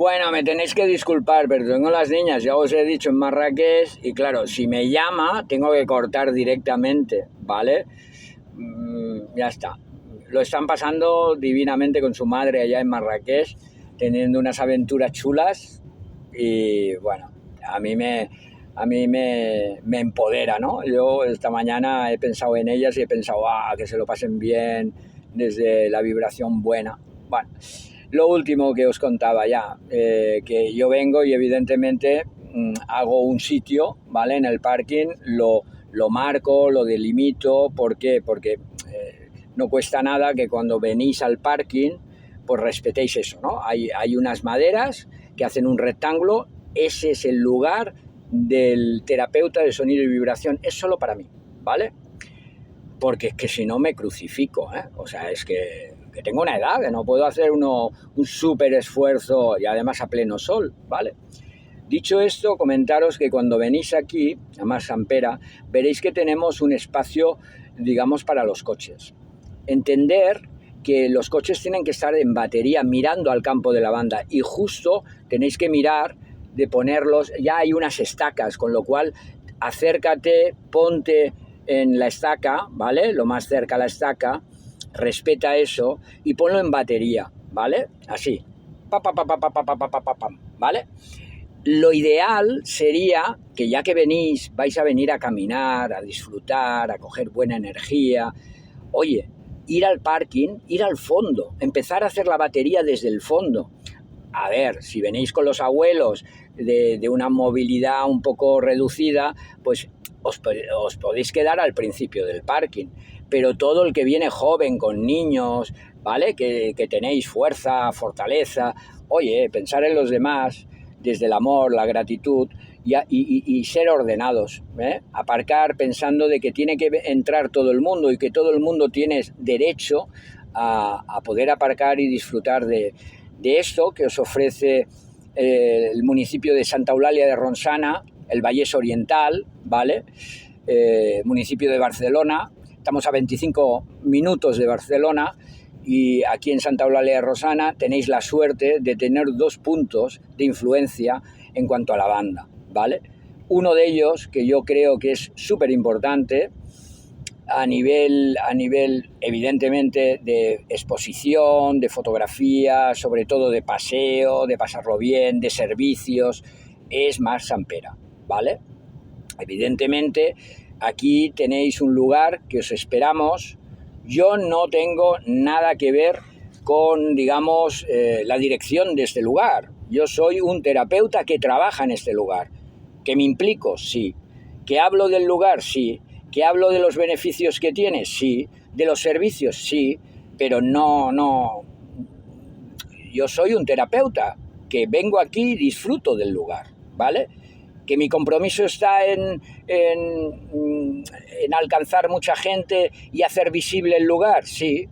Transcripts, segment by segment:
Bueno, me tenéis que disculpar, pero tengo las niñas, ya os he dicho, en Marrakech, y claro, si me llama, tengo que cortar directamente, ¿vale? Ya está. Lo están pasando divinamente con su madre allá en Marrakech, teniendo unas aventuras chulas, y bueno, a mí me empodera, ¿no? Yo esta mañana he pensado en ellas y he pensado, que se lo pasen bien desde la vibración buena. Bueno, lo último que os contaba ya, que yo vengo y evidentemente hago un sitio, ¿vale? En el parking, lo marco, lo delimito. ¿Por qué? Porque no cuesta nada que cuando venís al parking, pues respetéis eso, ¿no? Hay unas maderas que hacen un rectángulo, ese es el lugar del terapeuta de sonido y vibración, es solo para mí, ¿vale? Porque es que si no me crucifico, ¿eh? O sea, es que tengo una edad, que no puedo hacer un súper esfuerzo y además a pleno sol, ¿vale? Dicho esto, comentaros que cuando venís aquí, a Mas Sampera, veréis que tenemos un espacio, digamos, para los coches. Entender que los coches tienen que estar en batería mirando al campo de lavanda y justo tenéis que mirar de ponerlos, ya hay unas estacas, con lo cual acércate, ponte en la estaca, ¿vale? Lo más cerca a la estaca, respeta eso y ponlo en batería, ¿vale? Así, ¿vale? Lo ideal sería que ya que venís, vais a venir a caminar, a disfrutar, a coger buena energía, oye, ir al parking, ir al fondo, empezar a hacer la batería desde el fondo. A ver, si venís con los abuelos de una movilidad un poco reducida, pues os podéis quedar al principio del parking. Pero todo el que viene joven, con niños, ¿vale? Que tenéis fuerza, fortaleza, oye, pensar en los demás desde el amor, la gratitud y ser ordenados, ¿eh? Aparcar pensando de que tiene que entrar todo el mundo y que todo el mundo tiene derecho a poder aparcar y disfrutar de esto que os ofrece el municipio de Santa Eulàlia de Ronçana, el Vallès Oriental, ¿vale? Municipio de Barcelona. Estamos a 25 minutos de Barcelona y aquí en Santa Eulàlia de Ronçana tenéis la suerte de tener 2 puntos de influencia en cuanto a la banda, ¿vale? Uno de ellos, que yo creo que es súper importante, a nivel evidentemente de exposición, de fotografía, sobre todo de paseo, de pasarlo bien, de servicios, es Mas Sampera, ¿vale? Evidentemente aquí tenéis un lugar que os esperamos. Yo no tengo nada que ver con, digamos, la dirección de este lugar. Yo soy un terapeuta que trabaja en este lugar. ¿Que me implico? Sí. ¿Que hablo del lugar? Sí. ¿Que hablo de los beneficios que tiene? Sí. ¿De los servicios? Sí. Pero no. Yo soy un terapeuta que vengo aquí y disfruto del lugar, ¿vale? ¿Que mi compromiso está en alcanzar mucha gente y hacer visible el lugar? Sí.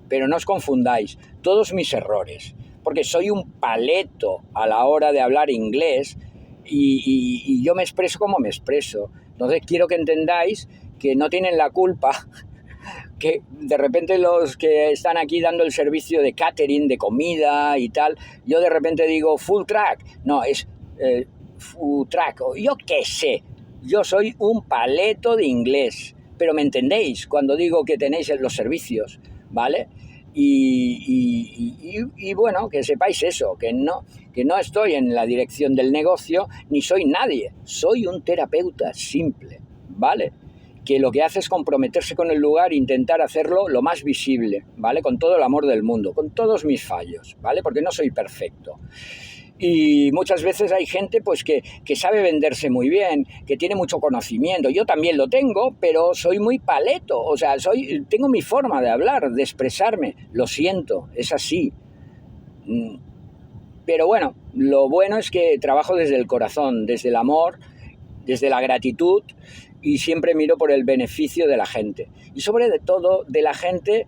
Pero no os confundáis. Todos mis errores. Porque soy un paleto a la hora de hablar inglés y yo me expreso como me expreso. Entonces quiero que entendáis que no tienen la culpa que de repente los que están aquí dando el servicio de catering, de comida y tal, yo de repente digo full track. No, es full track. O yo qué sé. Yo soy un paleto de inglés. Pero me entendéis cuando digo que tenéis los servicios, ¿vale? Y bueno, que sepáis eso, que no estoy en la dirección del negocio, ni soy nadie, soy un terapeuta simple, ¿vale? Que lo que hace es comprometerse con el lugar e intentar hacerlo lo más visible, ¿vale? Con todo el amor del mundo, con todos mis fallos, ¿vale? Porque no soy perfecto. Y muchas veces hay gente pues que sabe venderse muy bien, que tiene mucho conocimiento. Yo también lo tengo, pero soy muy paleto. O sea, tengo mi forma de hablar, de expresarme. Lo siento, es así. Pero bueno, lo bueno es que trabajo desde el corazón, desde el amor, desde la gratitud y siempre miro por el beneficio de la gente. Y sobre todo de la gente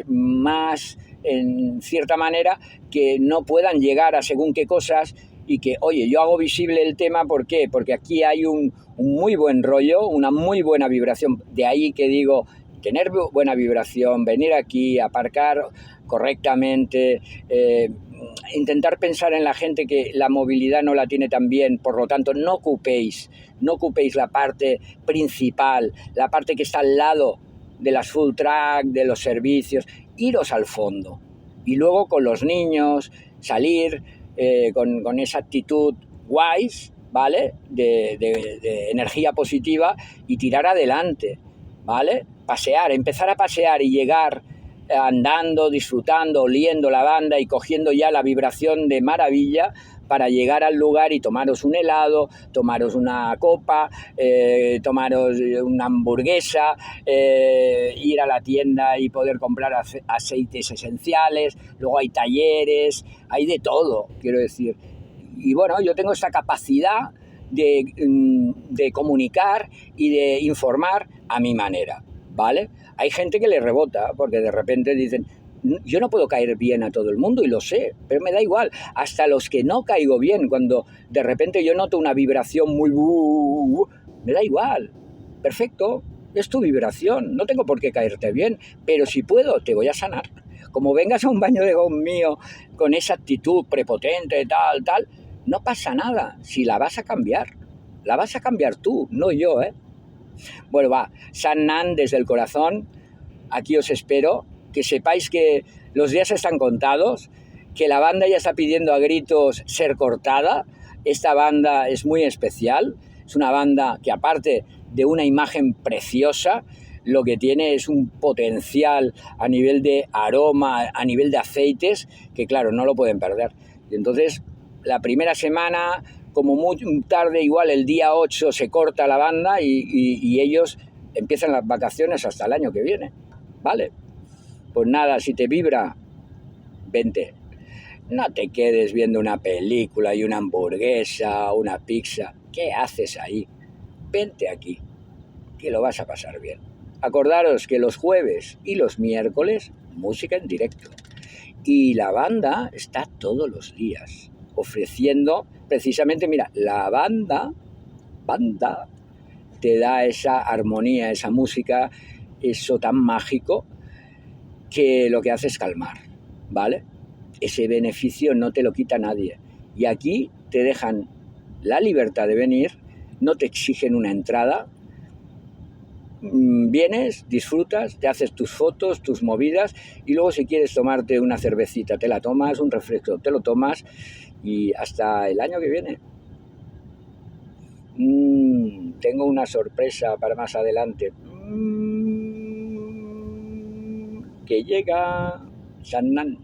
más, en cierta manera, que no puedan llegar a según qué cosas y que, oye, yo hago visible el tema. ¿Por qué? Porque aquí hay un muy buen rollo, una muy buena vibración. De ahí que digo, tener buena vibración, venir aquí, aparcar correctamente, intentar pensar en la gente que la movilidad no la tiene tan bien, por lo tanto no ocupéis la parte principal, la parte que está al lado de las full track, de los servicios, iros al fondo. Y luego con los niños, salir con esa actitud wise, ¿vale? De energía positiva y tirar adelante, ¿vale? Pasear, empezar a pasear y llegar andando, disfrutando, oliendo lavanda y cogiendo ya la vibración de maravilla para llegar al lugar y tomaros un helado, tomaros una copa, tomaros una hamburguesa, ir a la tienda y poder comprar aceites esenciales, luego hay talleres, hay de todo, quiero decir. Y bueno, yo tengo esta capacidad de comunicar y de informar a mi manera, ¿vale? Hay gente que le rebota porque de repente dicen, yo no puedo caer bien a todo el mundo y lo sé, pero me da igual. Hasta los que no caigo bien, cuando de repente yo noto una vibración muy... me da igual. Perfecto, es tu vibración, no tengo por qué caerte bien, pero si puedo, te voy a sanar. Como vengas a un baño de gong mío con esa actitud prepotente, tal, no pasa nada, si la vas a cambiar tú, no yo, ¿eh? Bueno, va, San Nan desde el corazón, aquí os espero, que sepáis que los días están contados, que la banda ya está pidiendo a gritos ser cortada. Esta banda es muy especial, es una banda que aparte de una imagen preciosa, lo que tiene es un potencial a nivel de aroma, a nivel de aceites, que claro, no lo pueden perder. Y entonces, la primera semana, como muy tarde, igual el día 8 se corta la banda y ellos empiezan las vacaciones hasta el año que viene, ¿vale? Pues nada, si te vibra, vente. No te quedes viendo una película y una hamburguesa, una pizza. ¿Qué haces ahí? Vente aquí, que lo vas a pasar bien. Acordaros que los jueves y los miércoles, música en directo. Y la banda está todos los días ofreciendo, precisamente, mira, la banda te da esa armonía, esa música, eso tan mágico, que lo que hace es calmar, ¿vale? Ese beneficio no te lo quita nadie. Y aquí te dejan la libertad de venir, no te exigen una entrada, vienes, disfrutas, te haces tus fotos, tus movidas y luego si quieres tomarte una cervecita te la tomas, un refresco te lo tomas y hasta el año que viene. Tengo una sorpresa para más adelante. Que llega San Nan.